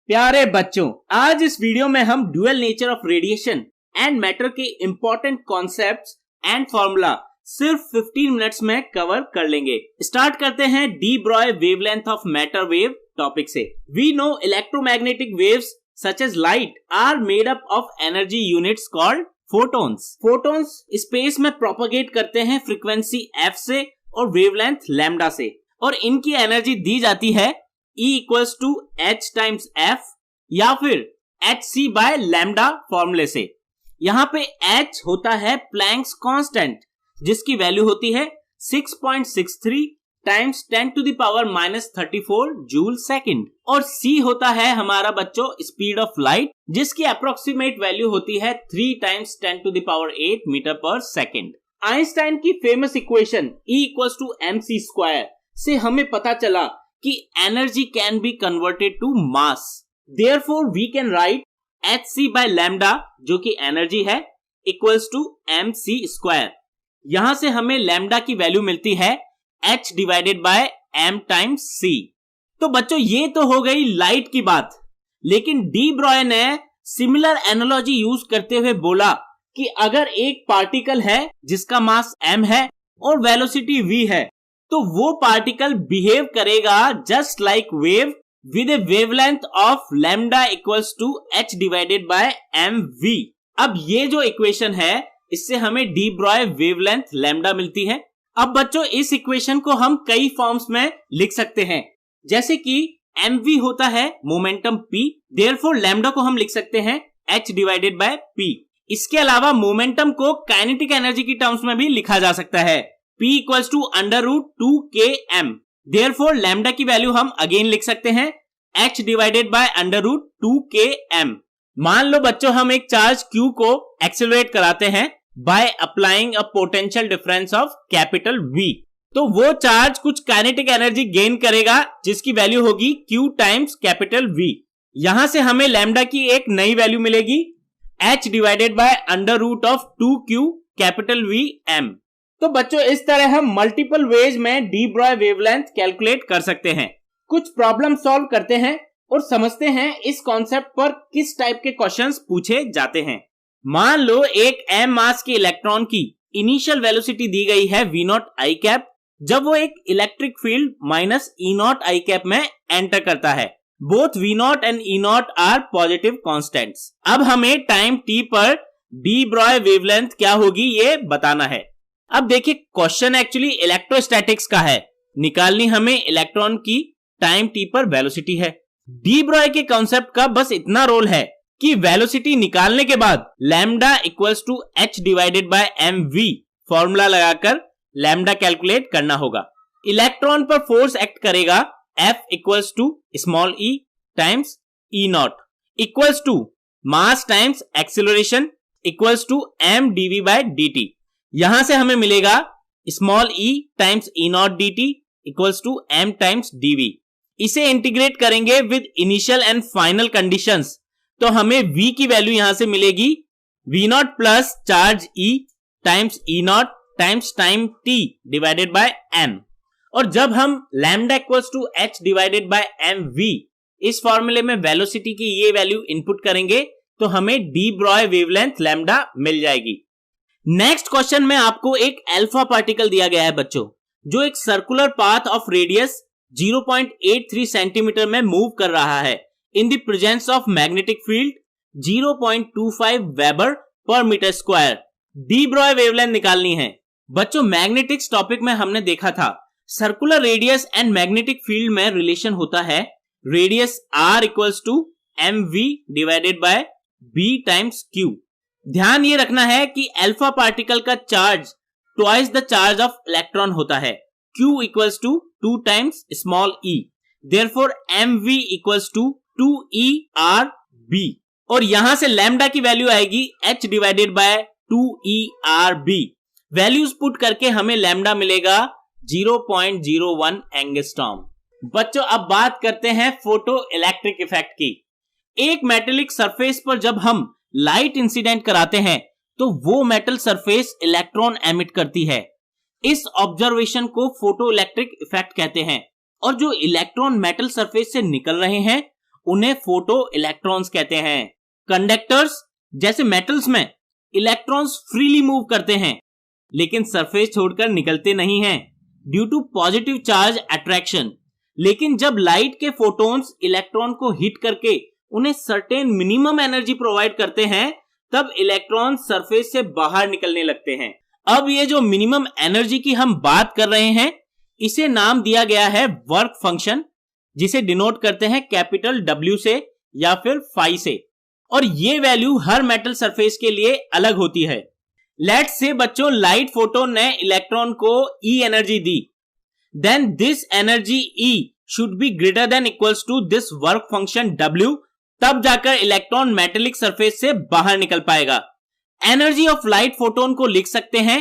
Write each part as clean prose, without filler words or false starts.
प्यारे बच्चों, आज इस वीडियो में हम dual nature of radiation and matter के इंपॉर्टेंट कॉन्सेप्ट्स एंड फॉर्मूला सिर्फ 15 मिनट्स में कवर कर लेंगे। स्टार्ट करते हैं de Broglie wavelength of matter wave topic से। We know electromagnetic waves such as light are made up of energy units called photons. Photons space में propagate करते हैं फ्रीक्वेंसी f से और वेवलेंथ लैम्डा से, और इनकी एनर्जी दी जाती है E equals to h times f या फिर hc बाय लैम्डा फॉर्मूले से। यहाँ पे h होता है प्लैंक्स कांस्टेंट जिसकी वैल्यू होती है 6.63 times 10 to the power -34 joule second, और c होता है हमारा बच्चों स्पीड ऑफ लाइट जिसकी अप्रोक्सीमेट वैल्यू होती है 3 times 10 to the power 8 meter पर सेकंड। आइंस्टाइन की famous equation E equals to mc square से हमें पता चला कि energy can be converted to mass. Therefore we can write hc by lambda जो कि एनर्जी है इक्वल्स टू mc स्क्वायर। यहां से हमें लैम्डा की वैल्यू मिलती है h divided by m times c। तो बच्चों ये तो हो गई लाइट की बात, लेकिन डी ब्रॉय ने सिमिलर एनालॉजी यूज करते हुए बोला कि अगर एक पार्टिकल है जिसका मास m है और वेलोसिटी v है, तो वो पार्टिकल बिहेव करेगा just like wave with a wavelength of lambda equals to h divided by mv। अब ये जो इक्वेशन है इससे हमें डी ब्रॉय वेवलेंथ लैम्डा मिलती है। अब बच्चों इस इक्वेशन को हम कई फॉर्म्स में लिख सकते हैं, जैसे कि mv होता है मोमेंटम p, देयरफॉर लैम्डा को हम लिख सकते हैं h डिवाइडेड बाय p। इसके अलावा मोमेंटम को काइनेटिक एनर्जी की टर्म्स में भी लिखा जा सकता है P equals to under root 2km। Therefore lambda की वैल्यू हम अगेन लिख सकते हैं h divided by under root 2km। मान लो बच्चों हम एक चार्ज q को एक्सेलरेट कराते हैं by applying a potential difference of capital V, तो वो चार्ज कुछ काइनेटिक एनर्जी गेन करेगा जिसकी वैल्यू होगी q टाइम्स कैपिटल V। यहां से हमें लैम्डा की एक नई वैल्यू मिलेगी h divided by under root of 2q capital V m। तो बच्चों इस तरह हम मल्टीपल वेज में डी ब्रॉय वेवलेंथ कैलकुलेट कर सकते हैं। कुछ प्रॉब्लम सॉल्व करते हैं और समझते हैं इस कॉन्सेप्ट पर किस टाइप के क्वेश्चंस पूछे जाते हैं। मान लो एक m मास के इलेक्ट्रॉन की इनिशियल वेलोसिटी दी गई है v0 i कैप जब वो एक electric field -e0 i cap में एंटर करता है। Both v0 and e0 are positive constants. अब हमें टाइम t पर डी ब्रॉय वेवलेंथ क्या होगी ये बताना है। अब देखिए क्वेश्चन एक्चुअली इलेक्ट्रोस्टैटिक्स का है, निकालनी हमें इलेक्ट्रॉन की टाइम t पर वेलोसिटी है। डी ब्रॉय के कॉन्सेप्ट का बस इतना रोल है कि वेलोसिटी निकालने के बाद lambda equals to h divided by mv formula लगाकर लैम्डा कैलकुलेट करना होगा। इलेक्ट्रॉन पर फोर्स एक्ट करेगा F equals to small e times e0 equals to mass times acceleration equals to m dv by dt। यहां से हमें मिलेगा small e times e0 dt equals to m times dv। इसे integrate करेंगे with initial and final conditions, तो हमें v की value यहां से मिलेगी v0 plus charge e times e0 times time t divided by m। और जब हम lambda equals to h divided by mv इस फॉर्मूले में वेलोसिटी की ये वैल्यू इनपुट करेंगे तो हमें डी ब्रॉय वेवलेंथ लैम्डा मिल जाएगी। नेक्स्ट क्वेश्चन में आपको एक अल्फा पार्टिकल दिया गया है बच्चों, जो एक circular path of radius 0.83 centimetre में मूव कर रहा है in the presence of magnetic field 0.25 weber per metre square. De Broglie wavelength निकालनी है। बच्चों मैग्नेटिक्स टॉपिक में हमने देखा था circular radius and magnetic field में रिलेशन होता है radius r equals to mv divided by b times q। ध्यान ये रखना है कि अल्फा पार्टिकल का charge twice the charge of electron होता है q equals to 2 times small e, therefore mv equals to 2e/b, और यहां से लैम्डा की वैल्यू आएगी h divided by 2e/b। Values put करके हमें लैम्डा मिलेगा 0.01 एंगस्ट्रॉम। बच्चों अब बात करते हैं फोटो इलेक्ट्रिक इफेक्ट की। एक मेटेलिक सरफेस पर जब हम लाइट इंसिडेंट कराते हैं तो वो मेटल सरफेस इलेक्ट्रॉन एमिट करती है। इस ऑब्जर्वेशन को फोटो इलेक्ट्रिक इफेक्ट कहते हैं, और जो इलेक्ट्रॉन मेटल सरफेस से निकल रहे हैं उन्हें फोटो इलेक्ट्रॉन्स कहते हैं। कंडक्टर्स जैसे मेटल्स में इलेक्ट्रॉन्स फ्रीली मूव करते हैं लेकिन सरफेस छोड़कर निकलते नहीं हैं due to positive charge attraction. लेकिन जब लाइट के फोटोन्स इलेक्ट्रॉन को हिट करके उन्हें सर्टेन मिनिमम एनर्जी प्रोवाइड करते हैं तब इलेक्ट्रॉन सरफेस से बाहर निकलने लगते हैं। अब ये जो मिनिमम एनर्जी की हम बात कर रहे हैं इसे नाम दिया गया है वर्क फंक्शन, जिसे डिनोट करते हैं कैपिटल W से या फिर फाई से, और ये वैल्यू हर मेटल सरफेस के लिए अलग होती है। लेट्स से बच्चों लाइट फोटोन ने इलेक्ट्रॉन को E एनर्जी दी, then this energy E should be greater than equals to this work function W, तब जाकर इलेक्ट्रॉन मेटेलिक सरफेस से बाहर निकल पाएगा। एनर्जी ऑफ लाइट फोटोन को लिख सकते हैं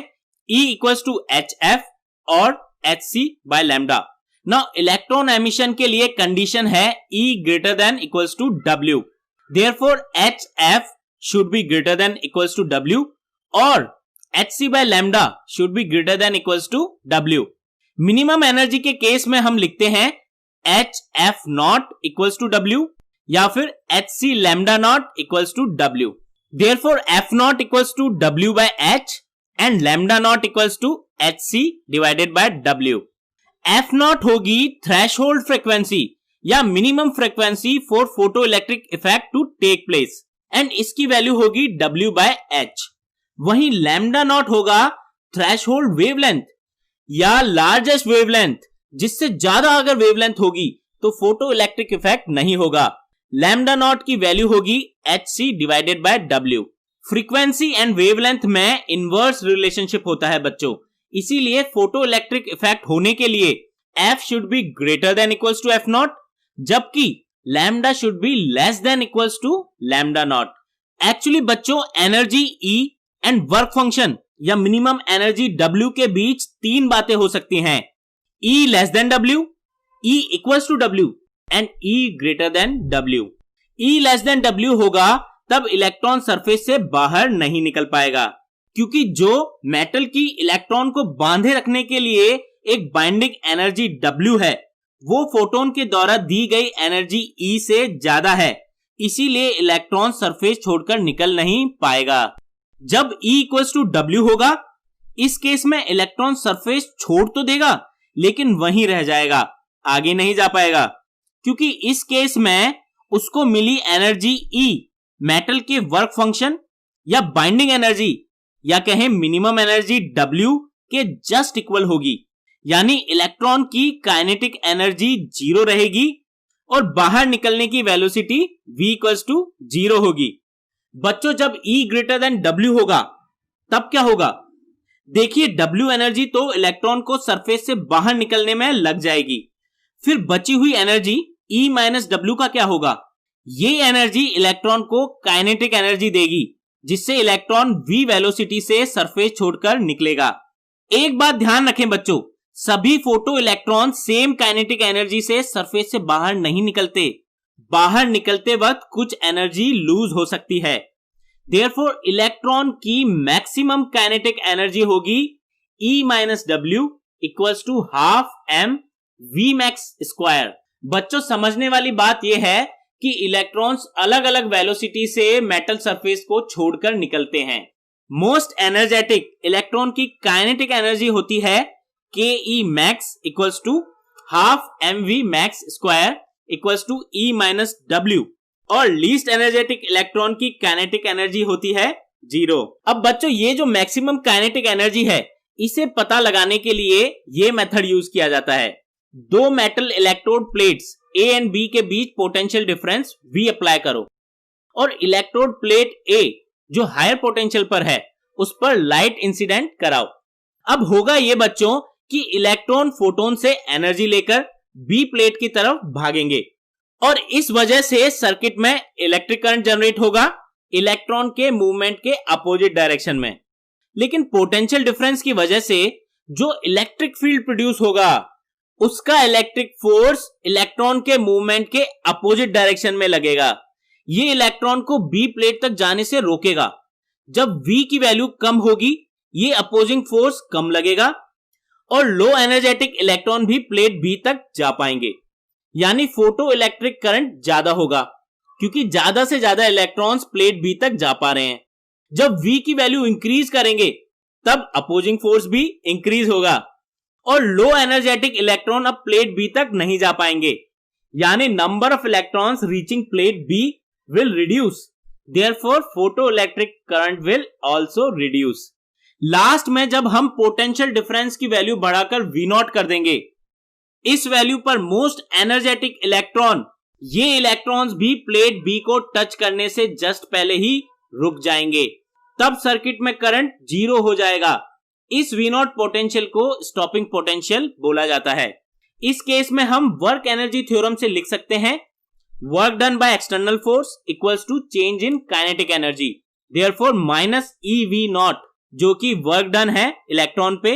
E इक्वल्स टू HF और Hc by lambda. Now electron emission के लिए कंडीशन है E greater than equals to W, therefore HF should be greater than equals to W और Hc by lambda should be greater than equals to W। Minimum energy के case में हम लिखते हैं HF naught equals to W या फिर Hc lambda naught equals to W। Therefore F naught equals to W by H and lambda naught equals to Hc divided by W। F naught होगी threshold frequency या minimum frequency for photo electric effect to take place and इसकी value होगी W by H। वहीं lambda naught होगा threshold wavelength या largest wavelength, जिससे ज्यादा अगर वेवलेंथ होगी तो फोटो इलेक्ट्रिक इफेक्ट नहीं होगा। लैम्डा नॉट की वैल्यू होगी Hc divided bye W। Frequency and wavelength में इनवर्स रिलेशनशिप होता है बच्चों, इसीलिए फोटो इलेक्ट्रिक इफेक्ट होने के लिए F should be greater than equals to F not, जबकि lambda should be less than equals to lambda not. Actually बच्चों energy E and work function या मिनिमम एनर्जी W के बीच तीन बातें हो सकती हैं, E less than W, E equals to W and E greater than W। E less than W होगा तब इलेक्ट्रॉन सरफेस से बाहर नहीं निकल पाएगा, क्योंकि जो मेटल की इलेक्ट्रॉन को बांधे रखने के लिए एक बाइंडिंग एनर्जी W है वो फोटोन के द्वारा दी गई एनर्जी E से ज्यादा है, इसीलिए इलेक्ट्रॉन सरफेस छोड़कर निकल नहीं पाएगा। जब E इक्वल्स टू W होगा इस केस में इलेक्ट्रॉन सरफेस छोड़ तो देगा लेकिन वहीं रह जाएगा, आगे नहीं जा पाएगा, क्योंकि इस केस में उसको मिली एनर्जी E मेटल के वर्क फंक्शन या बाइंडिंग एनर्जी या कहें मिनिमम एनर्जी W के जस्ट इक्वल होगी, यानी इलेक्ट्रॉन की काइनेटिक एनर्जी 0 रहेगी और बाहर निकलने की वेलोसिटी V इक्वल्स टू 0 होगी। बच्चों जब E ग्रेटर देन W होगा तब क्या होगा? देखिए W एनर्जी तो इलेक्ट्रॉन को सरफेस से बाहर निकलने में लग जाएगी, फिर बची हुई एनर्जी E माइनस W का क्या होगा? ये एनर्जी इलेक्ट्रॉन को काइनेटिक एनर्जी देगी, जिससे इलेक्ट्रॉन V वेलोसिटी से सरफेस छोड़कर निकलेगा। एक बात ध्यान रखें बच्चों, सभी photo electron same kinetic energy से सरफेस से बाहर नहीं निकलते, बाहर निकलते वक्त कुछ एनर्जी लूज हो सकती है। देयरफॉर इलेक्ट्रॉन की मैक्सिमम काइनेटिक एनर्जी होगी E minus W equals to half m V max square. बच्चों समझने वाली बात यह है कि इलेक्ट्रॉन्स अलग अलग वेलोसिटी से मेटल सरफेस को छोड़कर निकलते हैं। मोस्ट एनर्जेटिक इलेक्ट्रॉन की काइनेटिक एनर्जी होती है Ke max equals to half mv max square equals to E minus W और लीस्ट एनर्जेटिक इलेक्ट्रॉन की काइनेटिक एनर्जी होती है 0। अब बच्चों ये जो मैक्सिमम काइनेटिक एनर्जी है इसे पता लगाने के लिए ये मेथड यूज किया जाता है। दो metal electrode plates A and B के बीच पोटेंशियल डिफरेंस V अप्लाई करो और इलेक्ट्रोड प्लेट A जो हायर पोटेंशियल पर है उस पर लाइट इंसिडेंट कराओ। अब होगा ये बच्चों कि इलेक्ट्रॉन फोटोन से एनर्जी लेकर B प्लेट की तरफ भागेंगे और इस वजह से सर्किट में इलेक्ट्रिक करंट जनरेट होगा इलेक्ट्रॉन के मूवमेंट के अपोजिट डायरेक्शन में। लेकिन पोटेंशियल डिफरेंस की वजह से जो इलेक्ट्रिक फील्ड प्रोड्यूस होगा उसका इलेक्ट्रिक फोर्स इलेक्ट्रॉन के मूवमेंट के अपोजिट डायरेक्शन में लगेगा। ये इलेक्ट्रॉन को B प्लेट तक जाने से रोकेगा। जब V की वैल्यू कम होगी ये अपोजिंग फोर्स कम लगेगा और लो एनर्जेटिक इलेक्ट्रॉन भी प्लेट B तक जा पाएंगे। यानी फोटो इलेक्ट्रिक करंट ज्यादा होगा, क्योंकि ज्यादा से ज्यादा इलेक्ट्रॉन्स प्लेट बी तक जा पा रहे हैं। जब V की वैल्यू इंक्रीज करेंगे तब अपोजिंग फोर्स भी इंक्रीज होगा और लो एनर्जेटिक इलेक्ट्रॉन अब प्लेट बी तक नहीं जा पाएंगे, यानी number of electrons reaching plate B will reduce, therefore photo electric current will also reduce. Last में जब हम पोटेंशियल डिफरेंस की वैल्यू बढ़ाकर V0 कर देंगे, इस वैल्यू पर मोस्ट एनर्जेटिक इलेक्ट्रॉन, ये इलेक्ट्रॉन्स भी प्लेट बी को टच करने से जस्ट पहले ही रुक जाएंगे, तब सर्किट में करंट 0 हो जाएगा। इस V0 पोटेंशियल को स्टॉपिंग पोटेंशियल बोला जाता है। इस केस में हम वर्क एनर्जी थ्योरम से लिख सकते हैं work done by external force equals to change in kinetic energy, therefore minus EV0 जो कि वर्क डन है इलेक्ट्रॉन पे,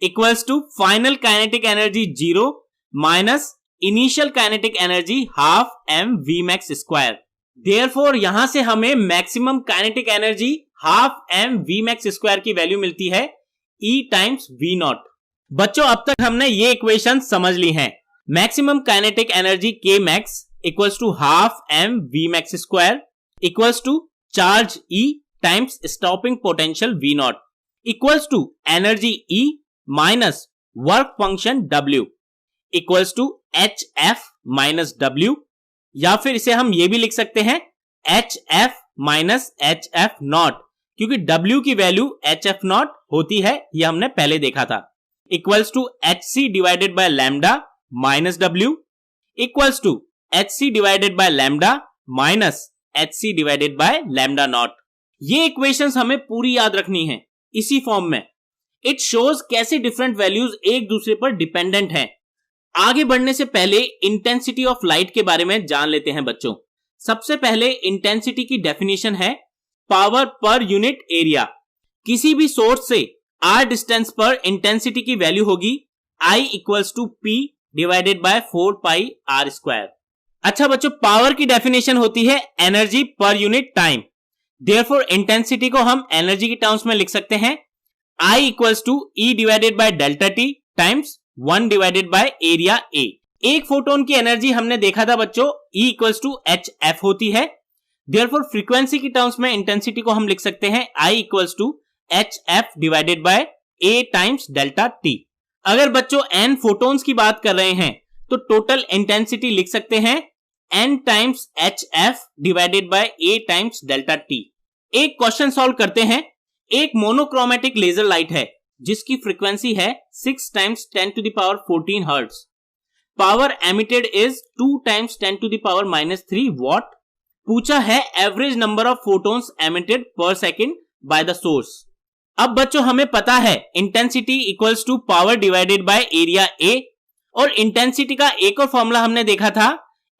equals to final kinetic energy 0 minus initial kinetic energy half mv max square. Therefore यहां से हमें maximum kinetic energy half mv max square की value मिलती है E टाइम्स V0। बच्चों अब तक हमने ये इक्वेशन समझ ली हैं। Maximum kinetic energy K max equals to half mv max square equals to charge E times stopping potential V0 equals to energy E minus work function W equals to HF minus W, या फिर इसे हम ये भी लिख सकते हैं HF minus HF naught, क्योंकि W की वैल्यू HF नॉट होती है, ये हमने पहले देखा था, equals to HC divided by lambda minus W equals to HC divided by lambda minus HC divided by lambda naught. ये इक्वेशंस हमें पूरी याद रखनी है इसी फॉर्म में। इट शोज कैसे डिफरेंट वैल्यूज एक दूसरे पर डिपेंडेंट हैं। आगे बढ़ने से पहले इंटेंसिटी ऑफ लाइट के बारे में जान लेते हैं बच्चों। सबसे पहले इंटेंसिटी की डेफिनेशन है पावर पर यूनिट एरिया। किसी भी सोर्स से r डिस्टेंस पर इंटेंसिटी की वैल्यू होगी I equals to P divided by 4 pi r square. अच्छा बच्चों, पावर की डेफिनेशन होती है energy per unit time. Therefore intensity को हम एनर्जी की टर्म्स में लिख सकते हैं I equals to E divided by delta T times 1 divided by area A। एक फोटोन की एनर्जी हमने देखा था बच्चों E इक्वल्स टू HF होती है। देयरफॉर फ्रीक्वेंसी की टर्म्स में इंटेंसिटी को हम लिख सकते हैं I equals to HF divided by A times delta T। अगर बच्चों n फोटोन्स की बात कर रहे हैं तो टोटल इंटेंसिटी लिख सकते हैं n times HF divided by A times delta T। एक क्वेश्चन सॉल्व करते हैं। एक मोनोक्रोमेटिक लेजर लाइट है जिसकी फ्रीक्वेंसी है 6 times 10 to the power 14 hertz. Power emitted is 2 times 10 to the power -3 watt. पूछा है average number of photons emitted per second by the source. अब बच्चों हमें पता है intensity equals to power divided by area A, और intensity का एक और फॉर्मूला हमने देखा था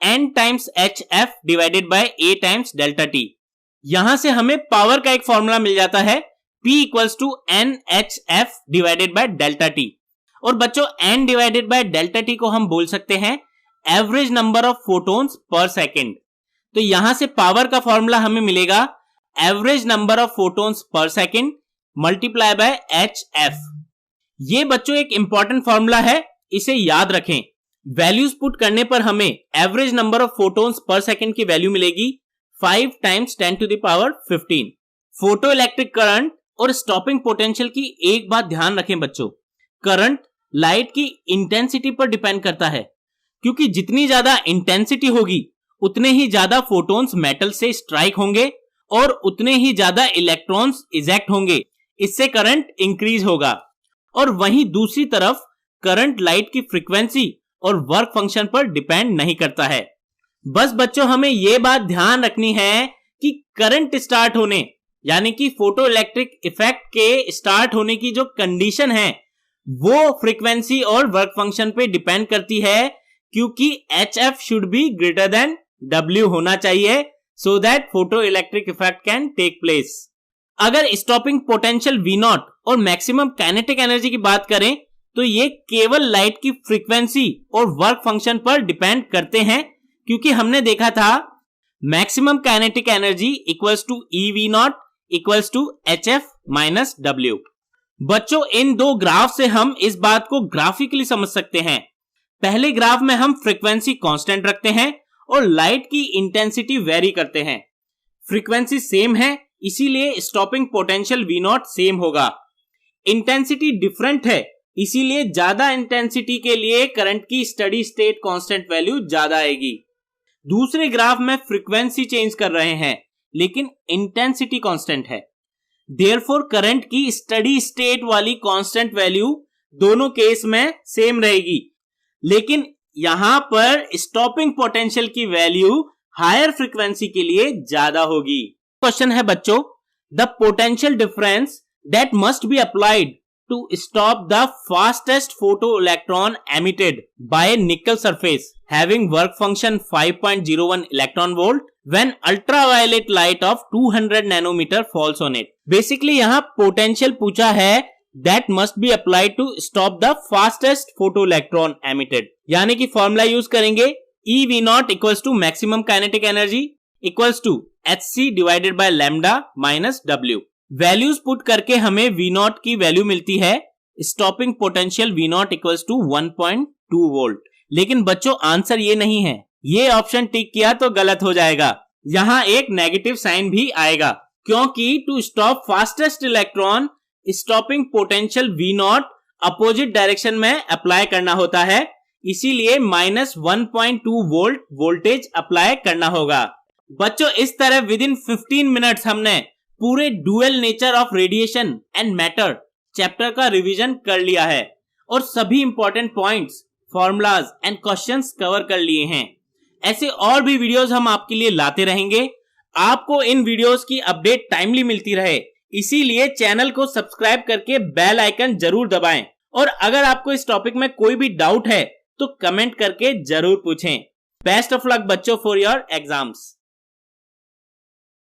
n times HF divided by A times delta T। यहां से हमें पावर का एक फॉर्मूला मिल जाता है P equals to NHF divided by delta T। और बच्चों n divided by delta T को हम बोल सकते हैं average number of photons per second. तो यहां से पावर का फॉर्मूला हमें मिलेगा average number of photons per second multiply by HF। ये बच्चों एक इंपॉर्टेंट फॉर्मूला है, इसे याद रखें। वैल्यूज पुट करने पर हमें average number of photons per second की वैल्यू मिलेगी 5 times 10 to the power 15। Photo electric current और स्टॉपिंग पोटेंशियल की एक बात ध्यान रखें बच्चों, करंट लाइट की इंटेंसिटी पर डिपेंड करता है, क्योंकि जितनी ज्यादा इंटेंसिटी होगी उतने ही ज्यादा फोटोन्स मेटल से स्ट्राइक होंगे और उतने ही ज्यादा इलेक्ट्रॉन्स इजेक्ट होंगे। इससे करंट इंक्रीज होगा। और वहीं दूसरी तरफ करंट लाइट की फ्रीक्वेंसी और वर्क फंक्शन पर डिपेंड नहीं करता है। बस बच्चों हमें यह बात ध्यान रखनी है कि करंट स्टार्ट होने यानी कि फोटो इलेक्ट्रिक इफेक्ट के स्टार्ट होने की जो कंडीशन है वो फ्रीक्वेंसी और वर्क फंक्शन पे डिपेंड करती है, क्योंकि HF should be greater than W होना चाहिए so that photo electric effect can take place. अगर स्टॉपिंग पोटेंशियल V0 और मैक्सिमम काइनेटिक एनर्जी की बात करें तो ये केवल लाइट की फ्रीक्वेंसी और वर्क फंक्शन पर डिपेंड करते हैं, क्योंकि हमने देखा था maximum kinetic energy equals to EV0 equals to HF minus W। बच्चों इन दो ग्राफ से हम इस बात को ग्राफिकली समझ सकते हैं। पहले ग्राफ में हम फ्रीक्वेंसी कांस्टेंट रखते हैं और लाइट की इंटेंसिटी वेरी करते हैं। फ्रीक्वेंसी सेम है, इसीलिए स्टॉपिंग पोटेंशियल V0 सेम होगा। इंटेंसिटी डिफरेंट है, इसीलिए ज्यादा इंटेंसिटी के लिए करंट की स्टडी स्टेट कांस्टेंट वैल्यू ज्यादा आएगी। दूसरे ग्राफ में फ्रीक्वेंसी चेंज कर रहे हैं लेकिन इंटेंसिटी कांस्टेंट है, देयरफॉर करंट की स्टडी स्टेट वाली कांस्टेंट वैल्यू दोनों केस में सेम रहेगी, लेकिन यहां पर स्टॉपिंग पोटेंशियल की वैल्यू हायर फ्रीक्वेंसी के लिए ज्यादा होगी। क्वेश्चन है बच्चों, the potential difference that must be applied to stop the fastest photoelectron emitted by a nickel surface having work function 5.01 electron volt when ultraviolet light of 200 nanometer falls on it। Basically यहाँ potential पूछा है that must be applied to stop the fastest photoelectron emitted, यानी कि formula use करेंगे EV0 equals to maximum kinetic energy equals to hc divided by lambda minus w। Values put करके हमें V0 की value मिलती है stopping potential V0 equals to 1.2 volt. लेकिन बच्चों आंसर ये नहीं है, ये ऑप्शन टिक किया तो गलत हो जाएगा, यहाँ एक नेगेटिव साइन भी आएगा क्योंकि to stop fastest electron stopping potential V0 opposite direction में अप्लाई करना होता है, इसीलिए -1.2 वोल्ट वोल्टेज अप्लाई करना होगा। बच्चों इस तरह विद इन 15 मिनट्स हमने पूरे dual nature of radiation and matter chapter का रिवीजन कर लिया है और सभी important points, formulas and questions cover कर लिए हैं। ऐसे और भी वीडियोस हम आपके लिए लाते रहेंगे। आपको इन वीडियोस की अपडेट टाइमली मिलती रहे, इसीलिए चैनल को सब्सक्राइब करके बेल आइकन जरूर दबाएं और अगर आपको इस टॉपिक में कोई भी डाउट है तो कमेंट करके जरूर पूछें। बेस्ट ऑफ लक बच्चों फॉर योर एग्जाम्स।